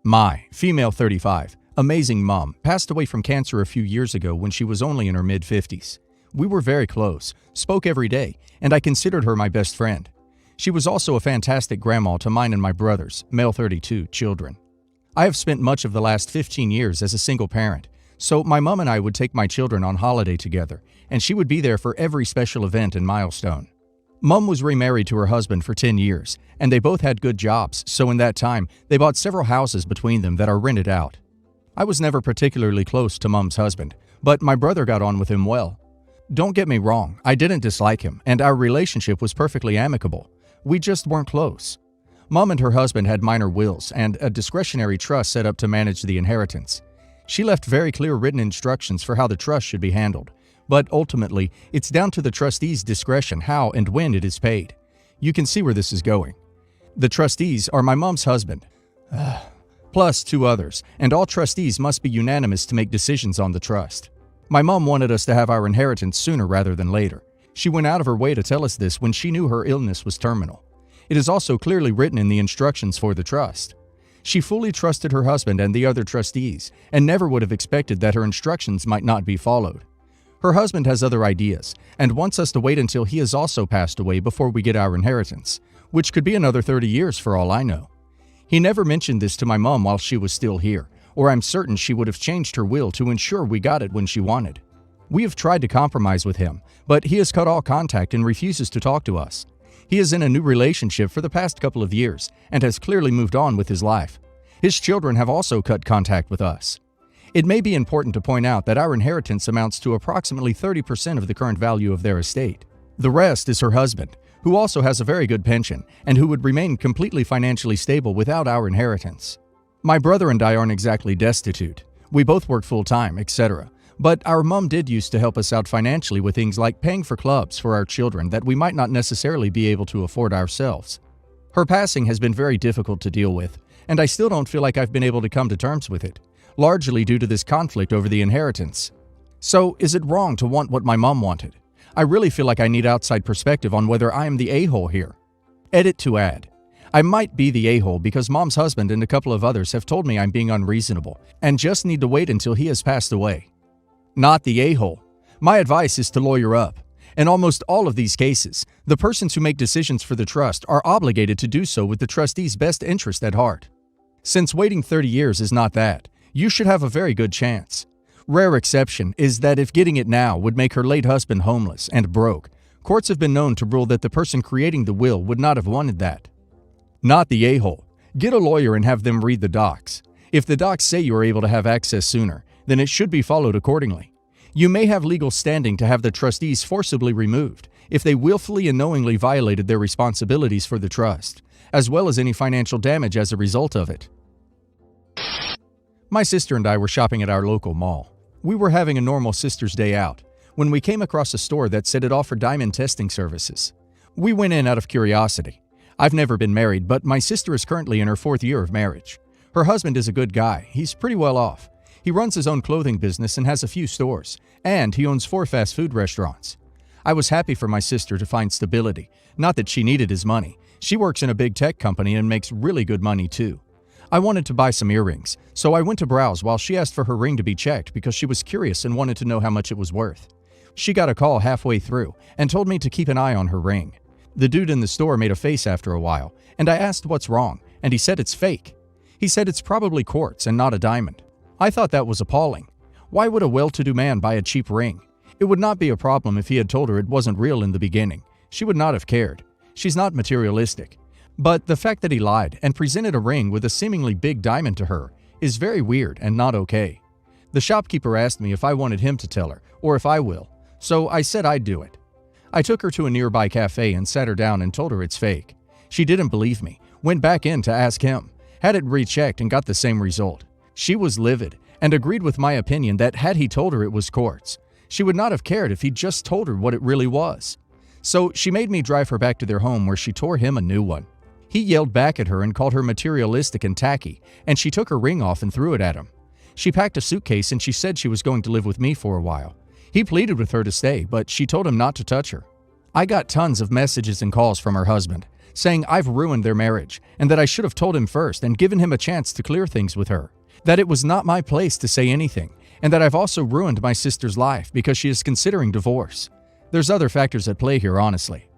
My female 35, amazing mom passed away from cancer a few years ago when she was only in her mid-50s. We were very close, spoke every day, and I considered her my best friend. She was also a fantastic grandma to mine and my brothers, male 32, children. I have spent much of the last 15 years as a single parent, so my mom and I would take my children on holiday together, and she would be there for every special event and milestone. Mom was remarried to her husband for 10 years, and they both had good jobs, so in that time, they bought several houses between them that are rented out. I was never particularly close to Mom's husband, but my brother got on with him well. Don't get me wrong, I didn't dislike him, and our relationship was perfectly amicable. We just weren't close. Mom and her husband had minor wills and a discretionary trust set up to manage the inheritance. She left very clear written instructions for how the trust should be handled. But ultimately, it's down to the trustee's discretion how and when it is paid. You can see where this is going. The trustees are my mom's husband, plus 2 others, and all trustees must be unanimous to make decisions on the trust. My mom wanted us to have our inheritance sooner rather than later. She went out of her way to tell us this when she knew her illness was terminal. It is also clearly written in the instructions for the trust. She fully trusted her husband and the other trustees, and never would have expected that her instructions might not be followed. Her husband has other ideas and wants us to wait until he has also passed away before we get our inheritance, which could be another 30 years for all I know. He never mentioned this to my mom while she was still here, or I'm certain she would have changed her will to ensure we got it when she wanted. We have tried to compromise with him, but he has cut all contact and refuses to talk to us. He is in a new relationship for the past couple of years and has clearly moved on with his life. His children have also cut contact with us. It may be important to point out that our inheritance amounts to approximately 30% of the current value of their estate. The rest is her husband, who also has a very good pension and who would remain completely financially stable without our inheritance. My brother and I aren't exactly destitute. We both work full-time, etc. But our mom did used to help us out financially with things like paying for clubs for our children that we might not necessarily be able to afford ourselves. Her passing has been very difficult to deal with, and I still don't feel like I've been able to come to terms with it, largely due to this conflict over the inheritance. So, is it wrong to want what my mom wanted? I really feel like I need outside perspective on whether I am the a-hole here. Edit to add. I might be the a-hole because Mom's husband and a couple of others have told me I'm being unreasonable and just need to wait until he has passed away. Not the a-hole. My advice is to lawyer up. In almost all of these cases, the persons who make decisions for the trust are obligated to do so with the trustee's best interest at heart. Since waiting 30 years is not that, you should have a very good chance. Rare exception is that if getting it now would make her late husband homeless and broke, courts have been known to rule that the person creating the will would not have wanted that. Not the a-hole. Get a lawyer and have them read the docs. If the docs say you are able to have access sooner, then it should be followed accordingly. You may have legal standing to have the trustees forcibly removed if they willfully and knowingly violated their responsibilities for the trust, as well as any financial damage as a result of it. My sister and I were shopping at our local mall. We were having a normal Sister's Day out when we came across a store that said it offered diamond testing services. We went in out of curiosity. I've never been married, but my sister is currently in her 4th year of marriage. Her husband is a good guy. He's pretty well off. He runs his own clothing business and has a few stores, and he owns 4 fast food restaurants. I was happy for my sister to find stability, not that she needed his money. She works in a big tech company and makes really good money too. I wanted to buy some earrings, so I went to browse while she asked for her ring to be checked because she was curious and wanted to know how much it was worth. She got a call halfway through and told me to keep an eye on her ring. The dude in the store made a face after a while, and I asked what's wrong, and he said it's fake. He said it's probably quartz and not a diamond. I thought that was appalling. Why would a well-to-do man buy a cheap ring? It would not be a problem if he had told her it wasn't real in the beginning. She would not have cared. She's not materialistic. But the fact that he lied and presented a ring with a seemingly big diamond to her is very weird and not okay. The shopkeeper asked me if I wanted him to tell her, or if I will, so I said I'd do it. I took her to a nearby cafe and sat her down and told her it's fake. She didn't believe me, went back in to ask him, had it rechecked and got the same result. She was livid and agreed with my opinion that had he told her it was quartz, she would not have cared if he just told her what it really was. So she made me drive her back to their home where she tore him a new one. He yelled back at her and called her materialistic and tacky, and she took her ring off and threw it at him. She packed a suitcase and she said she was going to live with me for a while. He pleaded with her to stay, but she told him not to touch her. I got tons of messages and calls from her husband, saying I've ruined their marriage and that I should have told him first and given him a chance to clear things with her, that it was not my place to say anything, and that I've also ruined my sister's life because she is considering divorce. There's other factors at play here, honestly.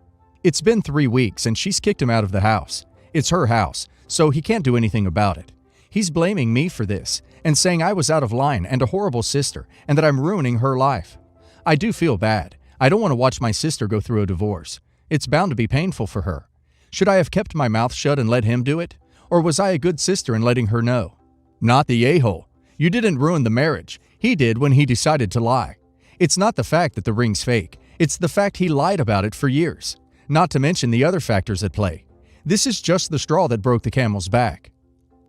It's been 3 weeks and she's kicked him out of the house. It's her house, so he can't do anything about it. He's blaming me for this and saying I was out of line and a horrible sister and that I'm ruining her life. I do feel bad. I don't want to watch my sister go through a divorce. It's bound to be painful for her. Should I have kept my mouth shut and let him do it? Or was I a good sister in letting her know? Not the a-hole. You didn't ruin the marriage. He did when he decided to lie. It's not the fact that the ring's fake. It's the fact he lied about it for years. Not to mention the other factors at play. This is just the straw that broke the camel's back.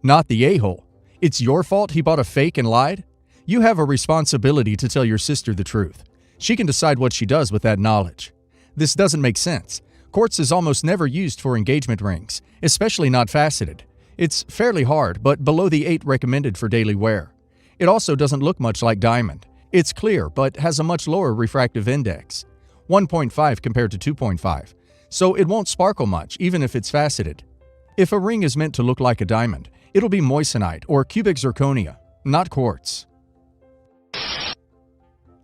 Not the a-hole. It's your fault he bought a fake and lied? You have a responsibility to tell your sister the truth. She can decide what she does with that knowledge. This doesn't make sense. Quartz is almost never used for engagement rings, especially not faceted. It's fairly hard, but below the 8 recommended for daily wear. It also doesn't look much like diamond. It's clear, but has a much lower refractive index, 1.5 compared to 2.5, so it won't sparkle much even if it's faceted. If a ring is meant to look like a diamond, it'll be moissanite or cubic zirconia, not quartz.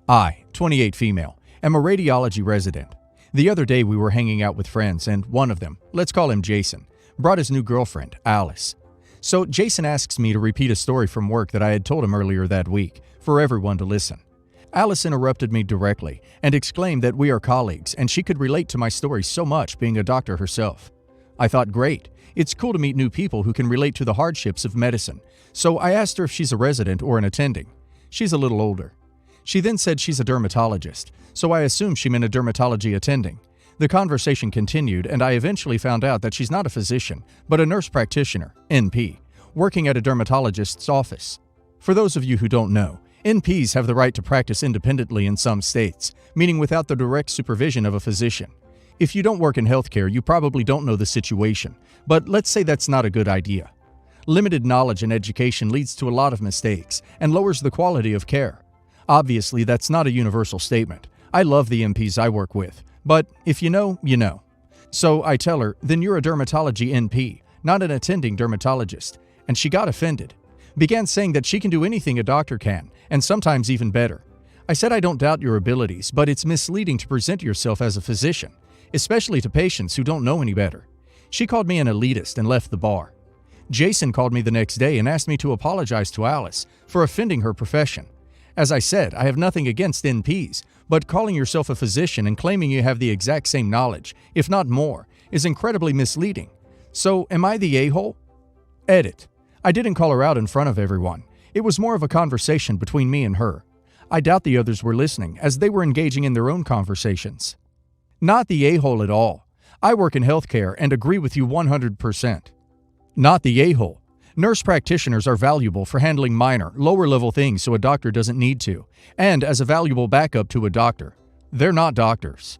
I, 28 female, am a radiology resident. The other day we were hanging out with friends and one of them, let's call him Jason, brought his new girlfriend, Alice. So Jason asks me to repeat a story from work that I had told him earlier that week, for everyone to listen. Alice interrupted me directly and exclaimed that we are colleagues and she could relate to my story so much being a doctor herself. I thought, great, it's cool to meet new people who can relate to the hardships of medicine, so I asked her if she's a resident or an attending. She's a little older. She then said she's a dermatologist, so I assumed she meant a dermatology attending. The conversation continued, and I eventually found out that she's not a physician, but a nurse practitioner, NP, working at a dermatologist's office. For those of you who don't know, NPs have the right to practice independently in some states, meaning without the direct supervision of a physician. If you don't work in healthcare, you probably don't know the situation, but let's say that's not a good idea. Limited knowledge and education leads to a lot of mistakes and lowers the quality of care. Obviously, that's not a universal statement. I love the NPs I work with, but if you know, you know. So I tell her, then you're a dermatology NP, not an attending dermatologist, and she got offended. Began saying that she can do anything a doctor can, and sometimes even better. I said I don't doubt your abilities, but it's misleading to present yourself as a physician, especially to patients who don't know any better. She called me an elitist and left the bar. Jason called me the next day and asked me to apologize to Alice for offending her profession. As I said, I have nothing against NPs, but calling yourself a physician and claiming you have the exact same knowledge, if not more, is incredibly misleading. So, am I the a-hole? Edit. I didn't call her out in front of everyone. It was more of a conversation between me and her. I doubt the others were listening, as they were engaging in their own conversations. Not the a-hole at all. I work in healthcare and agree with you 100%. Not the a-hole. Nurse practitioners are valuable for handling minor, lower-level things so a doctor doesn't need to, and as a valuable backup to a doctor. They're not doctors.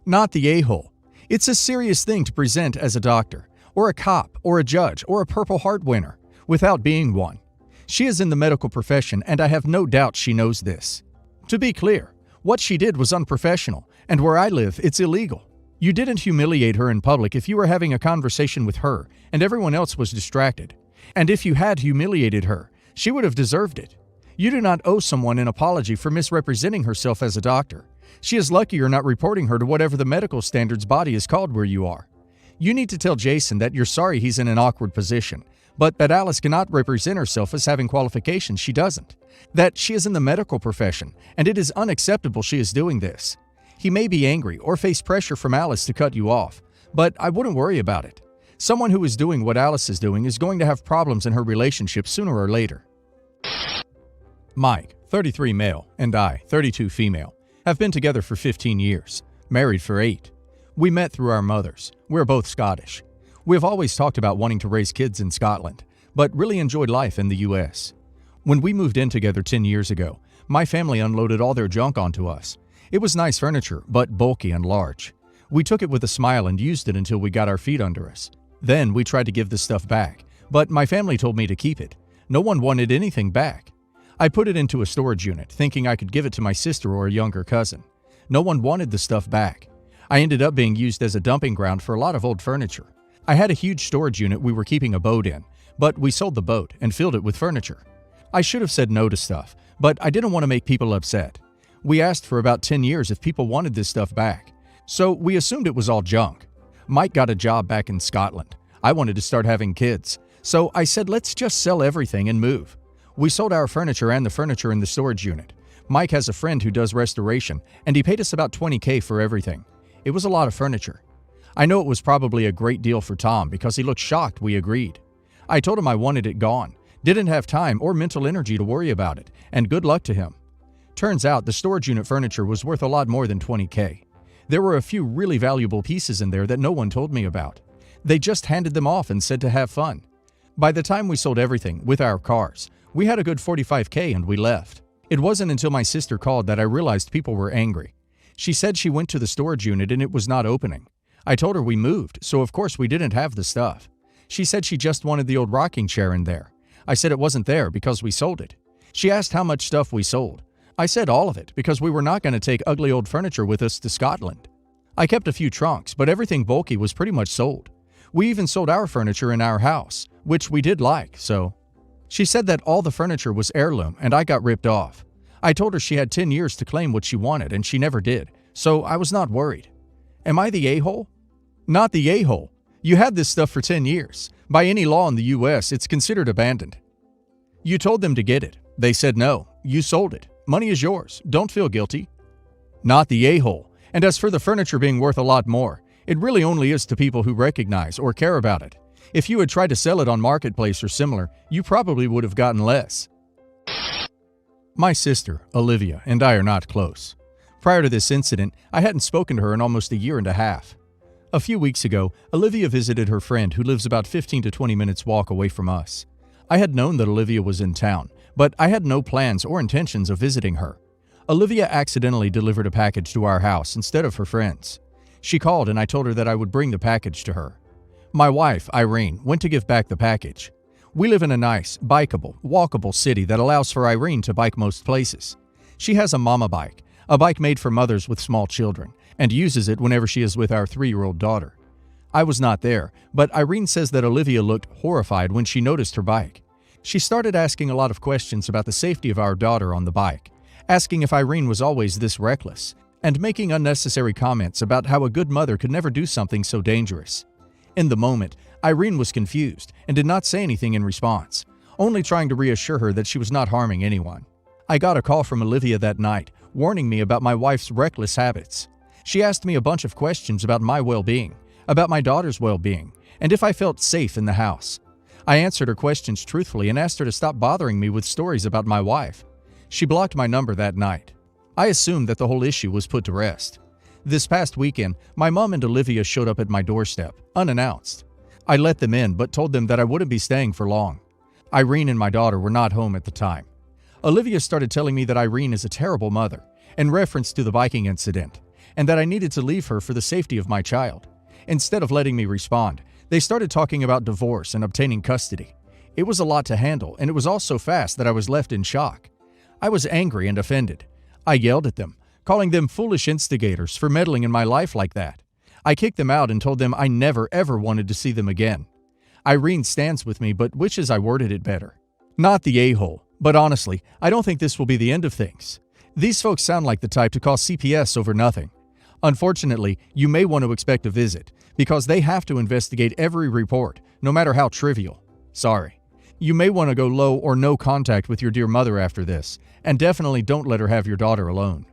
Not the a-hole. It's a serious thing to present as a doctor, or a cop, or a judge, or a Purple Heart winner, without being one. She is in the medical profession, and I have no doubt she knows this. To be clear, what she did was unprofessional, and where I live, it's illegal. You didn't humiliate her in public if you were having a conversation with her and everyone else was distracted. And if you had humiliated her, she would have deserved it. You do not owe someone an apology for misrepresenting herself as a doctor. She is lucky you're not reporting her to whatever the medical standards body is called where you are. You need to tell Jason that you're sorry he's in an awkward position, but that Alice cannot represent herself as having qualifications she doesn't. That she is in the medical profession, and it is unacceptable she is doing this. He may be angry or face pressure from Alice to cut you off, but I wouldn't worry about it. Someone who is doing what Alice is doing is going to have problems in her relationship sooner or later. Mike, 33 male, and I, 32 female, have been together for 15 years, married for 8. We met through our mothers. We're both Scottish. We have always talked about wanting to raise kids in Scotland, but really enjoyed life in the US. When we moved in together 10 years ago, my family unloaded all their junk onto us. It was nice furniture, but bulky and large. We took it with a smile and used it until we got our feet under us. Then we tried to give the stuff back, but my family told me to keep it. No one wanted anything back. I put it into a storage unit, thinking I could give it to my sister or a younger cousin. No one wanted the stuff back. I ended up being used as a dumping ground for a lot of old furniture. I had a huge storage unit we were keeping a boat in, but we sold the boat and filled it with furniture. I should have said no to stuff, but I didn't want to make people upset. We asked for about 10 years if people wanted this stuff back, so we assumed it was all junk. Mike got a job back in Scotland. I wanted to start having kids, so I said let's just sell everything and move. We sold our furniture and the furniture in the storage unit. Mike has a friend who does restoration, and he paid us about $20K for everything. It was a lot of furniture. I know it was probably a great deal for Tom because he looked shocked we agreed. I told him I wanted it gone, didn't have time or mental energy to worry about it, and good luck to him. Turns out the storage unit furniture was worth a lot more than $20K. There were a few really valuable pieces in there that no one told me about. They just handed them off and said to have fun. By the time we sold everything, with our cars, we had a good $45K and we left. It wasn't until my sister called that I realized people were angry. She said she went to the storage unit and it was not opening. I told her we moved, so of course we didn't have the stuff. She said she just wanted the old rocking chair in there. I said it wasn't there because we sold it. She asked how much stuff we sold. I said all of it because we were not going to take ugly old furniture with us to Scotland. I kept a few trunks, but everything bulky was pretty much sold. We even sold our furniture in our house, which we did like, so. She said that all the furniture was heirloom and I got ripped off. I told her she had 10 years to claim what she wanted and she never did, so I was not worried. Am I the a-hole? Not the a-hole. You had this stuff for 10 years. By any law in the US, it's considered abandoned. You told them to get it. They said no. You sold it. Money is yours. Don't feel guilty. Not the a-hole. And as for the furniture being worth a lot more, it really only is to people who recognize or care about it. If you had tried to sell it on Marketplace or similar, you probably would have gotten less. My sister, Olivia, and I are not close. Prior to this incident, I hadn't spoken to her in almost a year and a half. A few weeks ago, Olivia visited her friend who lives about 15 to 20 minutes walk away from us. I had known that Olivia was in town, but I had no plans or intentions of visiting her. Olivia accidentally delivered a package to our house instead of her friend's. She called and I told her that I would bring the package to her. My wife, Irene, went to give back the package. We live in a nice, bikeable, walkable city that allows for Irene to bike most places. She has a mama bike, a bike made for mothers with small children, and uses it whenever she is with our 3-year-old daughter. I was not there, but Irene says that Olivia looked horrified when she noticed her bike. She started asking a lot of questions about the safety of our daughter on the bike, asking if Irene was always this reckless, and making unnecessary comments about how a good mother could never do something so dangerous. In the moment, Irene was confused and did not say anything in response, only trying to reassure her that she was not harming anyone. I got a call from Olivia that night, warning me about my wife's reckless habits. She asked me a bunch of questions about my well-being, about my daughter's well-being, and if I felt safe in the house. I answered her questions truthfully and asked her to stop bothering me with stories about my wife. She blocked my number that night. I assumed that the whole issue was put to rest. This past weekend, my mom and Olivia showed up at my doorstep, unannounced. I let them in but told them that I wouldn't be staying for long. Irene and my daughter were not home at the time. Olivia started telling me that Irene is a terrible mother, in reference to the biking incident, and that I needed to leave her for the safety of my child. Instead of letting me respond, they started talking about divorce and obtaining custody. It was a lot to handle, and it was all so fast that I was left in shock. I was angry and offended. I yelled at them, calling them foolish instigators for meddling in my life like that. I kicked them out and told them I never ever wanted to see them again. Irene stands with me but wishes I worded it better. Not the a-hole, but honestly, I don't think this will be the end of things. These folks sound like the type to call CPS over nothing. Unfortunately, you may want to expect a visit, because they have to investigate every report, no matter how trivial. Sorry. You may want to go low or no contact with your dear mother after this, and definitely don't let her have your daughter alone.